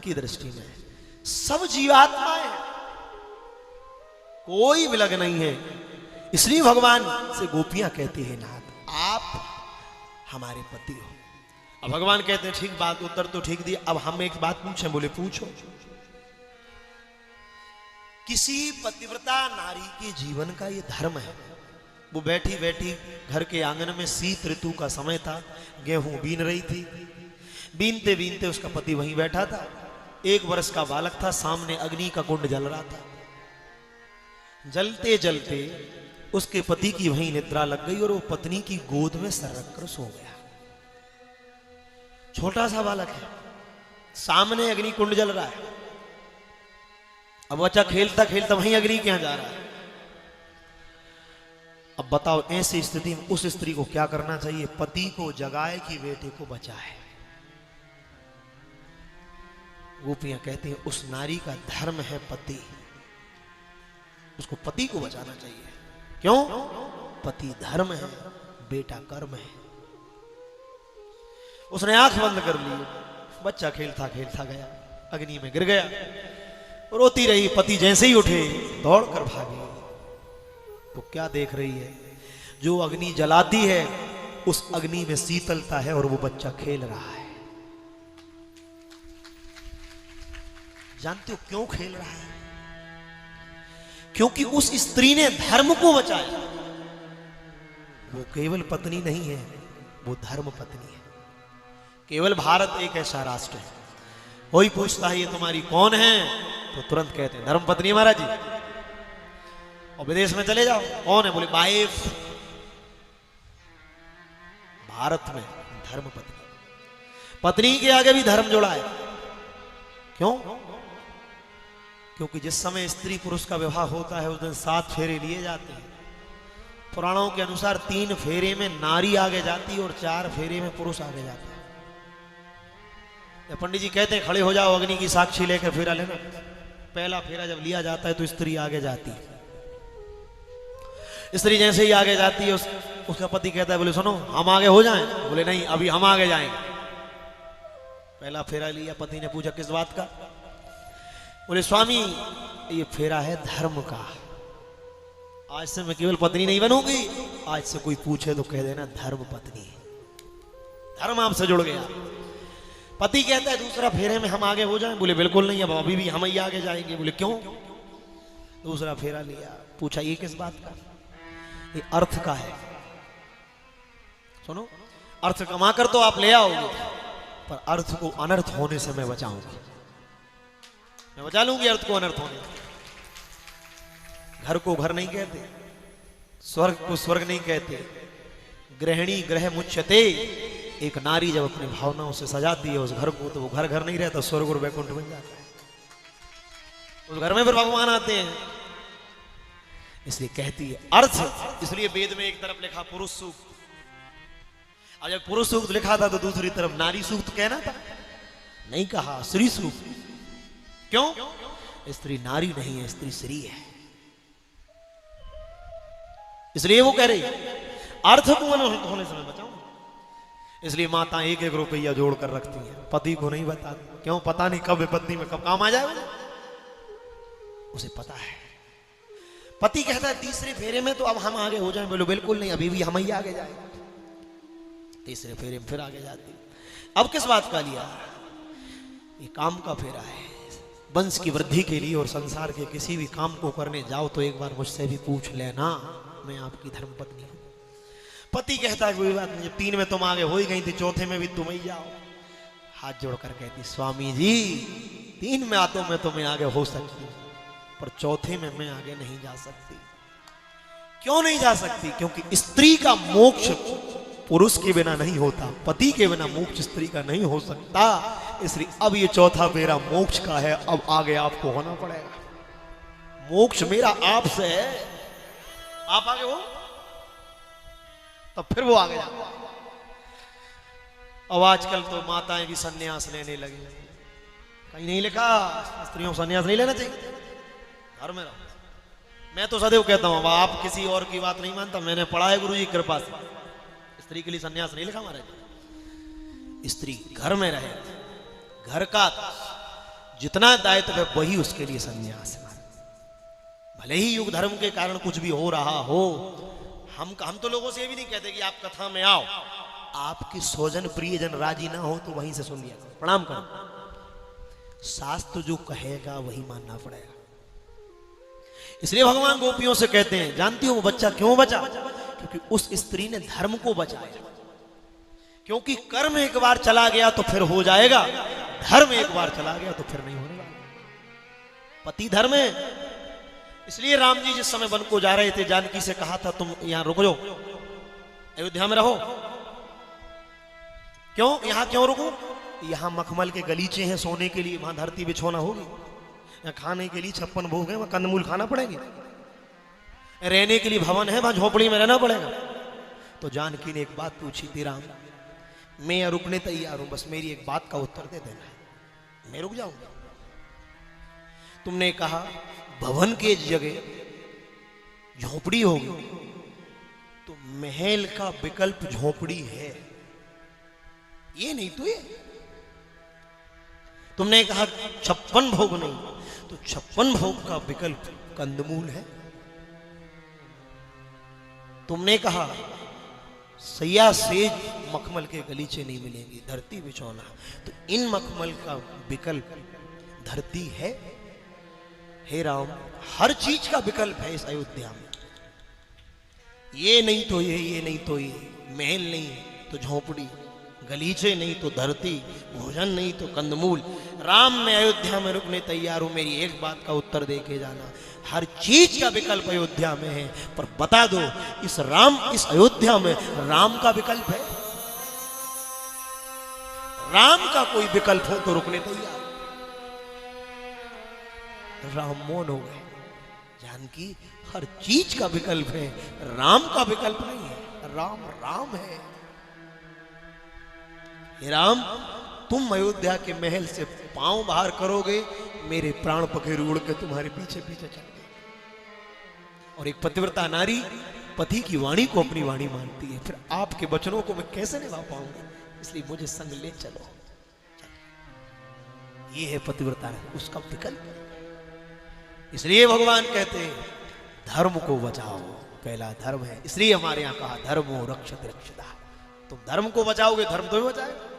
की दृष्टि में सब जीवात्माएं, कोई विलग नहीं है। इसलिए भगवान से गोपियां कहती है नाथ आप हमारे पति हो। अब भगवान कहते हैं ठीक बात, उत्तर तो ठीक दिया। अब हम एक बात पूछें, बोले पूछो। किसी पतिव्रता नारी के जीवन का ये धर्म है। वो बैठी बैठी घर के आंगन में, शीत ऋतु का समय था, गेहूं बीन रही थी। बीनते बीनते उसका पति वहीं बैठा था। 1 वर्ष का बालक था, सामने अग्नि का कुंड जल रहा था। जलते जलते उसके पति की वहीं निद्रा लग गई और वो पत्नी की गोद में सर रखकर सो गया। छोटा सा बालक है, सामने अग्नि कुंड जल रहा है। अब बच्चा खेलता खेलता वहीं अग्नि के यहां जा रहा है। अब बताओ ऐसी स्थिति में उस स्त्री को क्या करना चाहिए? पति को जगाए कि बेटे को बचाए? गोपियां कहती हैं उस नारी का धर्म है पति, उसको पति को बचाना चाहिए। क्यों? पति धर्म है, बेटा कर्म है। उसने आंख बंद कर ली, बच्चा खेलता खेलता गया, अग्नि में गिर गया, रोती रही। पति जैसे ही उठे दौड़कर भागी। तो क्या देख रही है? जो अग्नि जलाती है उस अग्नि में शीतलता है और वो बच्चा खेल रहा है। जानते हो क्यों खेल रहा है? क्योंकि उस स्त्री ने धर्म को बचाया। वो केवल पत्नी नहीं है, वो धर्म पत्नी है। केवल भारत एक ऐसा राष्ट्र है, कोई पूछता है ये तुम्हारी कौन है तो तुरंत कहते हैं धर्म पत्नी महाराज जी। और विदेश में चले जाओ, कौन है? बोले वाइफ। भारत में धर्म पत्नी, पत्नी के आगे भी धर्म जुड़ा है। क्यों? क्योंकि जिस समय स्त्री पुरुष का विवाह होता है उस दिन 7 फेरे लिए जाते हैं। पुराणों के अनुसार 3 फेरे में नारी आगे जाती और 4 फेरे में पुरुष आगे जाता है। पंडित जी कहते हैं खड़े हो जाओ, अग्नि की साक्षी लेकर फेरा लेना। पहला फेरा जब लिया जाता है तो स्त्री आगे जाती है। स्त्री जैसे ही आगे जाती है उसका पति कहता है बोले सुनो हम आगे हो जाएं? बोले नहीं, अभी हम आगे जाएंगे। पहला फेरा लिया, पति ने पूछा किस बात का? बोले स्वामी ये फेरा है धर्म का। आज से मैं केवल पत्नी नहीं बनूंगी, आज से कोई पूछे तो कह देना धर्म पत्नी। धर्म आपसे जुड़ गया। पति कहता है दूसरा फेरे में हम आगे हो जाएं? बोले बिल्कुल नहीं, अब अभी भी हम ही आगे जाएंगे। बोले क्यों? दूसरा फेरा लिया, पूछा ये किस बात का? ये अर्थ का है। सुनो, अर्थ कमा कर तो आप ले आओगे, पर अर्थ को अनर्थ होने से मैं बचाऊंगी, मैं बचा लूंगी अर्थ को अनर्थ होने से। घर को घर नहीं कहते, स्वर्ग को स्वर्ग नहीं कहते। गृहिणी ग्रह मुच्यते। एक नारी जब अपनी भावनाओं से सजाती है उस घर को तो वो घर घर नहीं रहता, स्वर्ग और वैकुंठ बन जाता है। उस घर में फिर भगवान आते हैं। इसलिए कहती है अर्थ। इसलिए वेद में एक तरफ लिखा पुरुष सूक्त, और जब पुरुष सूक्त लिखा था तो दूसरी तरफ नारी सूक्त कहना था, नहीं कहा स्त्री सूक्त। क्यों? स्त्री नारी नहीं है, स्त्री श्री है। इसलिए वो कह रही अर्थ को अनर्थ होने से मैं बचाऊं। इसलिए माता 1-1 रुपया जोड़ कर रखती है, पति को नहीं बताती। क्यों? पता नहीं कब विपत्ति में कब काम आ जाए, उसे पता है। पति कहता है तीसरे फेरे में तो अब हम आगे हो जाएं? बोलो बिल्कुल नहीं, अभी भी हम ही आगे जाए। तीसरे फेरे में फिर आगे जाती। अब किस बात का लिया? ये काम का फेरा है। वंश की वृद्धि के लिए और संसार के किसी भी काम को करने जाओ तो एक बार मुझसे भी पूछ लेना, मैं आपकी धर्मपत्नी हूं। पति कहता है कोई बात नहीं, 3 में तुम आगे हो ही गई थी, चौथे में भी तुम ही जाओ। हाथ जोड़कर कहती स्वामी जी 3 में आतो में तो मैं आगे हो सकती हूं, पर चौथे में मैं आगे नहीं जा सकती। क्यों नहीं जा सकती? क्योंकि स्त्री का मोक्ष पुरुष के बिना नहीं होता, पति के बिना मोक्ष स्त्री का नहीं हो सकता। इसलिए अब ये चौथा फेरा मोक्ष का है, अब आगे आपको होना पड़ेगा। मोक्ष मेरा आपसे है, आप आगे हो तब फिर वो आगे जाता। अब आजकल तो माताएं भी सन्यास लेने लगी। कहीं नहीं लिखा स्त्रियों को सन्यास नहीं लेना चाहिए, घर में रहो। मैं तो सदैव कहता हूं, आप किसी और की बात नहीं मानता, मैंने पढ़ा है गुरु जी की कृपा से। स्त्री के लिए सन्यास नहीं लिखा महाराज। स्त्री घर में रहे, घर का जितना दायित्व है वही उसके लिए संन्यास है। भले ही युग धर्म के कारण कुछ भी हो रहा हो, हम तो लोगों से ये भी नहीं कहते कि आप कथा में आओ, आपकी स्वजन प्रियजन राजी ना हो तो वहीं से सुन लिया, प्रणाम करो। शास्त्र जो कहेगा वही मानना पड़ेगा। इसलिए भगवान गोपियों से कहते हैं, जानती हो वो बच्चा क्यों बचा? क्योंकि उस स्त्री ने धर्म को बचाया। क्योंकि कर्म एक बार चला गया तो फिर हो जाएगा, धर्म एक बार चला गया तो फिर नहीं होने वाला। पति धर्म है। इसलिए राम जी जिस समय वन को जा रहे थे, जानकी से कहा था तुम यहां रुक जाओ, अयोध्या में रहो। क्यों यहां क्यों रुको? यहां मखमल के गलीचे हैं सोने के लिए, वहां धरती बिछोना होगी, यहां खाने के लिए 56 भोग है, वहां कंदमूल खाना पड़ेंगे, रहने के लिए भवन है, वहां झोपड़ी में रहना पड़ेगा। तो जानकी ने एक बात पूछी थी, राम मैं यहां रुकने तैयार हूं, बस मेरी एक बात का उत्तर दे देना, मैं रुक जाऊंगा। तुमने कहा भवन के जगह झोपड़ी होगी, तो महल का विकल्प झोपड़ी है, ये नहीं तो ये। तुमने कहा 56 भोग नहीं, तो 56 भोग का विकल्प कंदमूल है। तुमने कहा सैया सेज मखमल के गलीचे नहीं मिलेंगे, धरती बिछौना, तो इन मखमल का विकल्प धरती है। हे राम, हर चीज का विकल्प है इस अयोध्या में, ये नहीं तो ये नहीं तो ये, महल नहीं तो झोपड़ी, गलीचे नहीं तो धरती, भोजन नहीं तो कंदमूल। राम मैं अयोध्या में रुकने तैयार हूं, मेरी एक बात का उत्तर दे के जाना, हर चीज का विकल्प अयोध्या में है, पर बता दो इस अयोध्या में राम का विकल्प है? राम का कोई विकल्प हो तो रुकने तैयार। राम मौन हो गए। जानकी हर चीज का विकल्प है, राम का विकल्प नहीं है, राम राम है। हे राम, तुम अयोध्या के महल से पांव बाहर करोगे, मेरे प्राण पखेरु उड़ के तुम्हारे पीछे पीछे चल गए। और एक पतिव्रता नारी पति की वाणी को अपनी वाणी मानती है, फिर आपके वचनों को मैं कैसे निभा पाऊंगी, इसलिए मुझे संग ले चलो। ये है पतिव्रता, उसका विकल्प। इसलिए भगवान कहते हैं धर्म को बचाओ, पहला धर्म है। इसलिए हमारे यहां कहा धर्मो रक्षति रक्षिता। तुम धर्म को बचाओगे, धर्म तुम्हें बचाएगा।